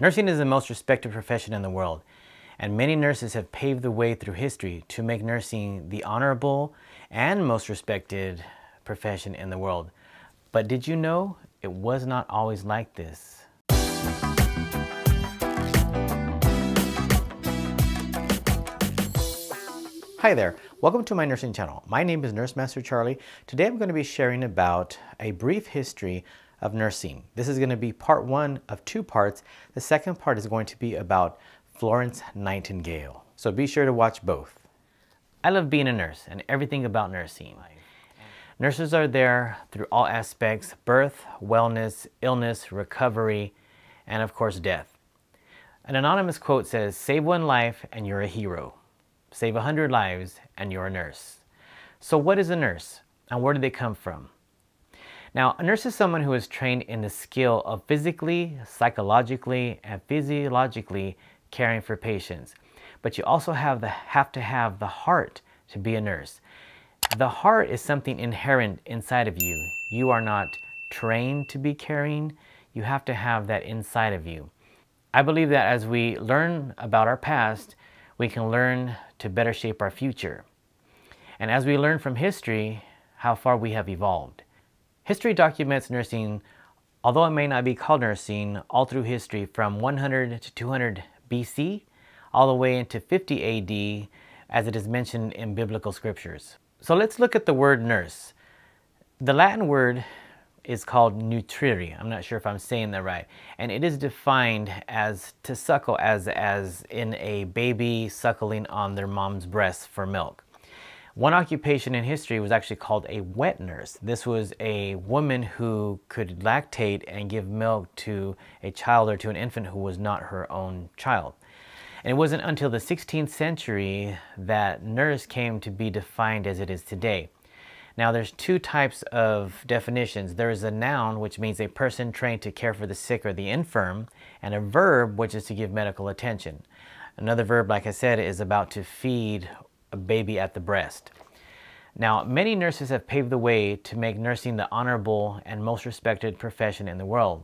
Nursing is the most respected profession in the world, and many nurses have paved the way through history to make nursing the honorable and most respected profession in the world. But did you know it was not always like this? Hi there, welcome to my nursing channel. My name is Nurse Master Charlie. Today I'm going to be sharing about a brief history of nursing. This is going to be part one of two parts. The second part is going to be about Florence Nightingale. So be sure to watch both. I love being a nurse and everything about nursing. Nurses are there through all aspects: birth, wellness, illness, recovery, and of course death. An anonymous quote says, "Save one life and you're a hero. Save 100 lives and you're a nurse." So what is a nurse and where do they come from? Now, a nurse is someone who is trained in the skill of physically, psychologically, and physiologically caring for patients. But you also have to have the heart to be a nurse. The heart is something inherent inside of you. You are not trained to be caring. You have to have that inside of you. I believe that as we learn about our past, we can learn to better shape our future. And as we learn from history, how far we have evolved. History documents nursing, although it may not be called nursing, all through history from 100 to 200 BC, all the way into 50 AD, as it is mentioned in biblical scriptures. So let's look at the word nurse. The Latin word is called nutrire. I'm not sure if I'm saying that right. And it is defined as to suckle, as in a baby suckling on their mom's breast for milk. One occupation in history was actually called a wet nurse. This was a woman who could lactate and give milk to a child or to an infant who was not her own child. And it wasn't until the 16th century that nurse came to be defined as it is today. Now there's two types of definitions. There is a noun, which means a person trained to care for the sick or the infirm, and a verb, which is to give medical attention. Another verb, like I said, is about to feed a baby at the breast. Now, many nurses have paved the way to make nursing the honorable and most respected profession in the world.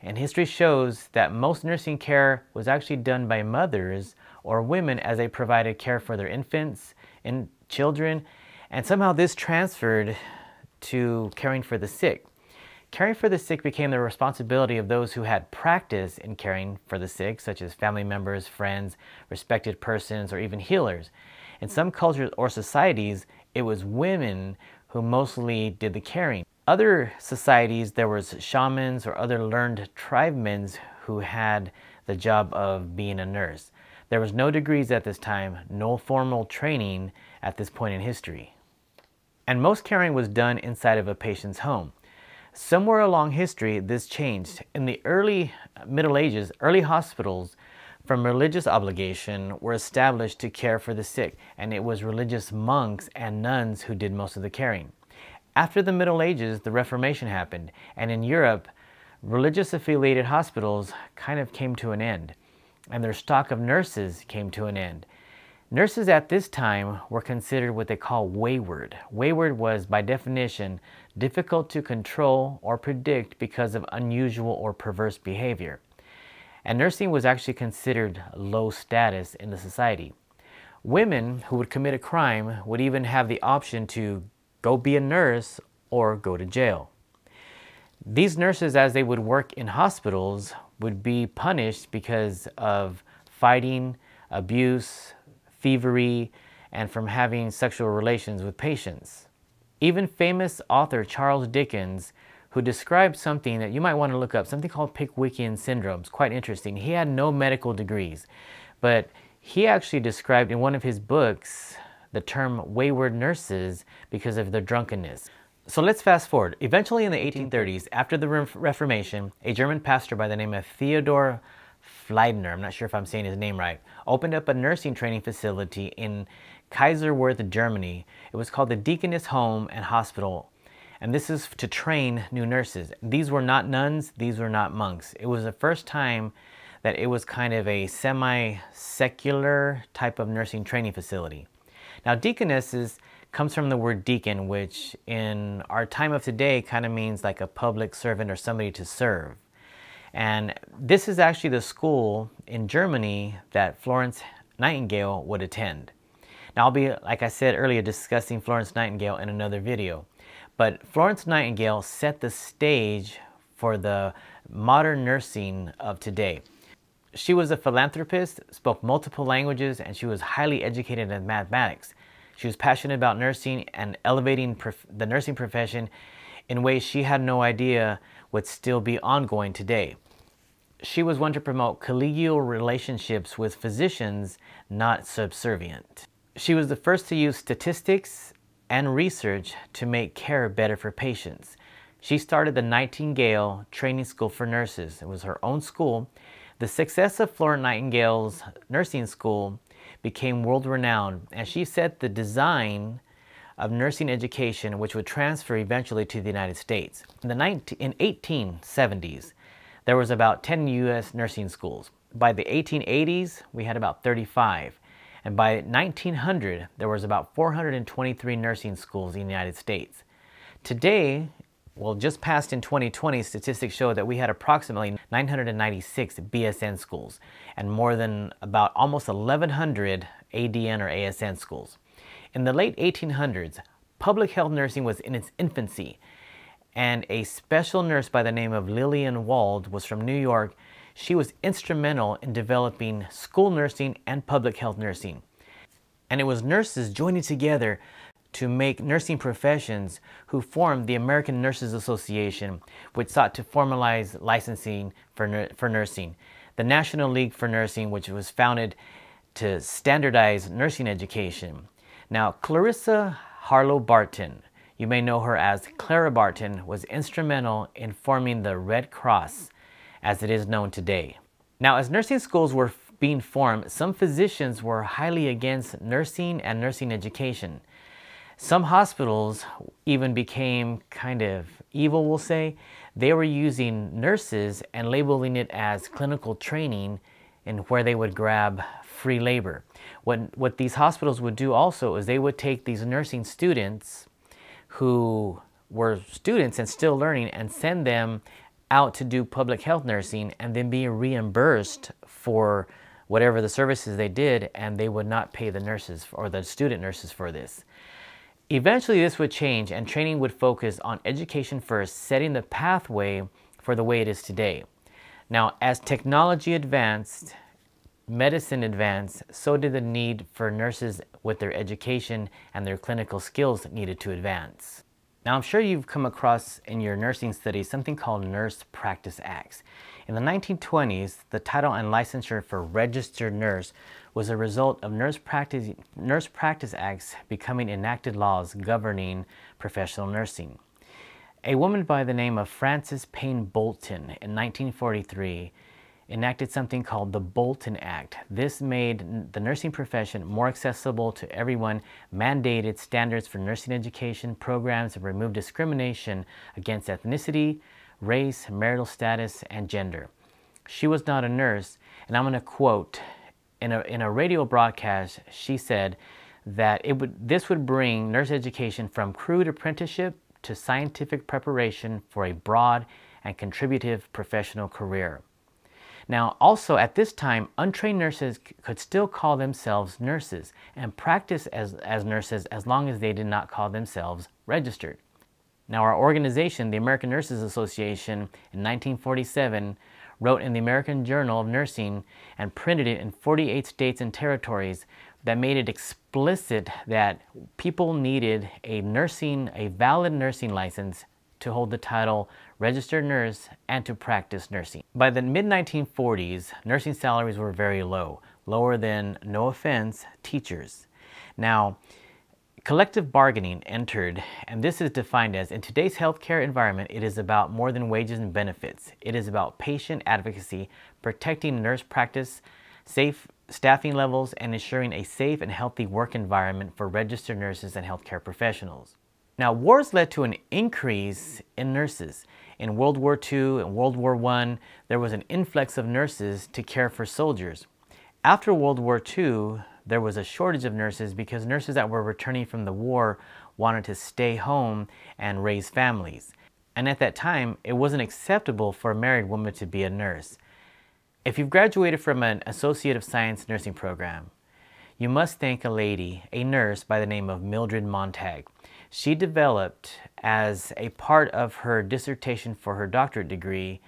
And history shows that most nursing care was actually done by mothers or women as they provided care for their infants and children, and somehow this transferred to caring for the sick. Caring for the sick became the responsibility of those who had practice in caring for the sick, such as family members, friends, respected persons, or even healers. In some cultures or societies, it was women who mostly did the caring. Other societies, there was shamans or other learned tribesmen who had the job of being a nurse. There was no degrees at this time, no formal training at this point in history. And most caring was done inside of a patient's home. Somewhere along history, this changed. In the early Middle Ages, early hospitals from religious obligation were established to care for the sick, and it was religious monks and nuns who did most of the caring. After the Middle Ages, the Reformation happened, and in Europe, religious affiliated hospitals kind of came to an end, and their stock of nurses came to an end. Nurses at this time were considered what they call wayward. Wayward was, by definition, difficult to control or predict because of unusual or perverse behavior. And nursing was actually considered low status in the society. Women who would commit a crime would even have the option to go be a nurse or go to jail. These nurses, as they would work in hospitals, would be punished because of fighting, abuse, thievery, and from having sexual relations with patients. Even famous author Charles Dickens, who described something that you might want to look up, something called Pickwickian syndrome. It's quite interesting. He had no medical degrees, but he actually described in one of his books the term wayward nurses because of their drunkenness. So let's fast forward. Eventually in the 1830s, after the Reformation, a German pastor by the name of Theodor Fliedner, I'm not sure if I'm saying his name right, opened up a nursing training facility in Kaiserwerth, Germany. It was called the Deaconess Home and Hospital. And this is to train new nurses. These were not nuns, these were not monks. It was the first time that it was kind of a semi-secular type of nursing training facility. Now, deaconesses comes from the word deacon, which in our time of today kind of means like a public servant or somebody to serve. And this is actually the school in Germany that Florence Nightingale would attend. Now, I'll be, like I said earlier, discussing Florence Nightingale in another video. But Florence Nightingale set the stage for the modern nursing of today. She was a philanthropist, spoke multiple languages, and she was highly educated in mathematics. She was passionate about nursing and elevating the nursing profession in ways she had no idea would still be ongoing today. She was one to promote collegial relationships with physicians, not subservient. She was the first to use statistics and research to make care better for patients. She started the Nightingale Training School for Nurses. It was her own school. The success of Florence Nightingale's nursing school became world-renowned, and she set the design of nursing education, which would transfer eventually to the United States. In the 1870s, there was about 10 U.S. nursing schools. By the 1880s, we had about 35. And by 1900, there was about 423 nursing schools in the United States. Today, well, just passed in 2020, statistics show that we had approximately 996 BSN schools and more than about almost 1,100 ADN or ASN schools. In the late 1800s, public health nursing was in its infancy, and a special nurse by the name of Lillian Wald was from New York. She was instrumental in developing school nursing and public health nursing. And it was nurses joining together to make nursing professions who formed the American Nurses Association, which sought to formalize licensing for nursing. The National League for Nursing, which was founded to standardize nursing education. Now, Clarissa Harlow Barton, you may know her as Clara Barton, was instrumental in forming the Red Cross as it is known today. Now, as nursing schools were being formed, some physicians were highly against nursing and nursing education. Some hospitals even became kind of evil, we'll say. They were using nurses and labeling it as clinical training, and where they would grab free labor. What these hospitals would do also is they would take these nursing students who were students and still learning and send them out to do public health nursing and then be reimbursed for whatever the services they did, and they would not pay the nurses or the student nurses for this. Eventually this would change and training would focus on education first, setting the pathway for the way it is today. Now, as technology advanced, medicine advanced, so did the need for nurses with their education and their clinical skills needed to advance. Now, I'm sure you've come across in your nursing studies something called Nurse Practice Acts. In the 1920s, the title and licensure for registered nurse was a result of Nurse Practice Acts becoming enacted laws governing professional nursing. A woman by the name of Frances Payne Bolton in 1943 enacted something called the Bolton Act. This made the nursing profession more accessible to everyone, mandated standards for nursing education programs, and removed discrimination against ethnicity, race, marital status, and gender. She was not a nurse, and I'm going to quote, in a radio broadcast, she said that this would bring nurse education from crude apprenticeship to scientific preparation for a broad and contributive professional career. Now, also at this time, untrained nurses could still call themselves nurses and practice as nurses as long as they did not call themselves registered. Now, our organization, the American Nurses Association, in 1947, wrote in the American Journal of Nursing and printed it in 48 states and territories that made it explicit that people needed a valid nursing license to hold the title registered nurse and to practice nursing. By the mid-1940s, nursing salaries were very low, lower than, no offense, teachers. Now, collective bargaining entered, and this is defined as, in today's healthcare environment, it is about more than wages and benefits. It is about patient advocacy, protecting nurse practice, safe staffing levels, and ensuring a safe and healthy work environment for registered nurses and healthcare professionals. Now, wars led to an increase in nurses. In World War II and World War I, there was an influx of nurses to care for soldiers. After World War II, there was a shortage of nurses because nurses that were returning from the war wanted to stay home and raise families. And at that time, it wasn't acceptable for a married woman to be a nurse. If you've graduated from an Associate of Science nursing program, you must thank a lady, a nurse by the name of Mildred Montag. She developed, as a part of her dissertation for her doctorate degree,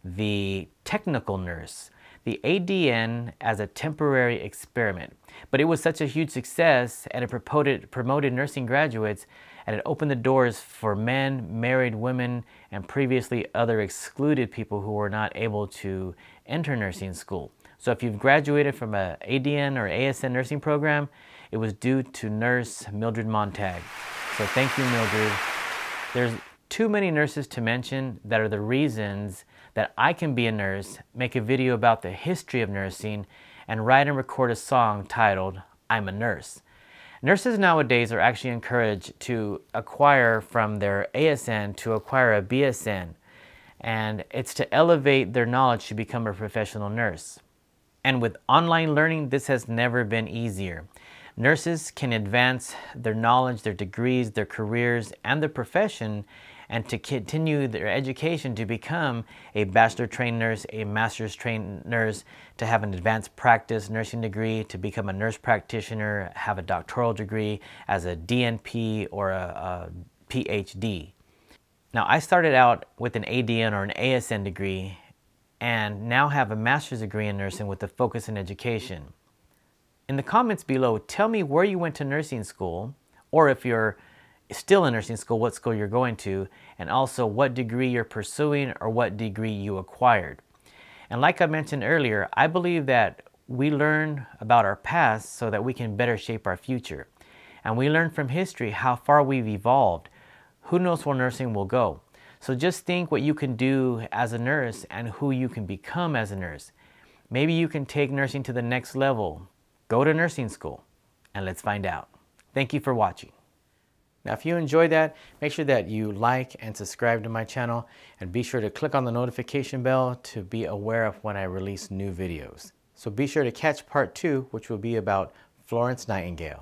the technical nurse, the ADN as a temporary experiment. But it was such a huge success, and it promoted nursing graduates, and it opened the doors for men, married women, and previously other excluded people who were not able to enter nursing school. So if you've graduated from an ADN or ASN nursing program, it was due to nurse Mildred Montag. So thank you, Mildred. There's too many nurses to mention that are the reasons that I can be a nurse, make a video about the history of nursing, and write and record a song titled, I'm a Nurse. Nurses nowadays are actually encouraged to acquire from their ASN to acquire a BSN, and it's to elevate their knowledge to become a professional nurse. And with online learning, this has never been easier. Nurses can advance their knowledge, their degrees, their careers, and their profession, and to continue their education to become a bachelor-trained nurse, a master's-trained nurse, to have an advanced practice nursing degree, to become a nurse practitioner, have a doctoral degree as a DNP or a PhD. Now, I started out with an ADN or an ASN degree and now have a master's degree in nursing with a focus in education. In the comments below, tell me where you went to nursing school, or if you're still in nursing school, what school you're going to, and also what degree you're pursuing or what degree you acquired. And like I mentioned earlier, I believe that we learn about our past so that we can better shape our future. And we learn from history how far we've evolved. Who knows where nursing will go? So just think what you can do as a nurse and who you can become as a nurse. Maybe you can take nursing to the next level. Go to nursing school and let's find out. Thank you for watching. Now, if you enjoyed that, make sure that you like and subscribe to my channel, and be sure to click on the notification bell to be aware of when I release new videos. So be sure to catch part 2, which will be about Florence Nightingale.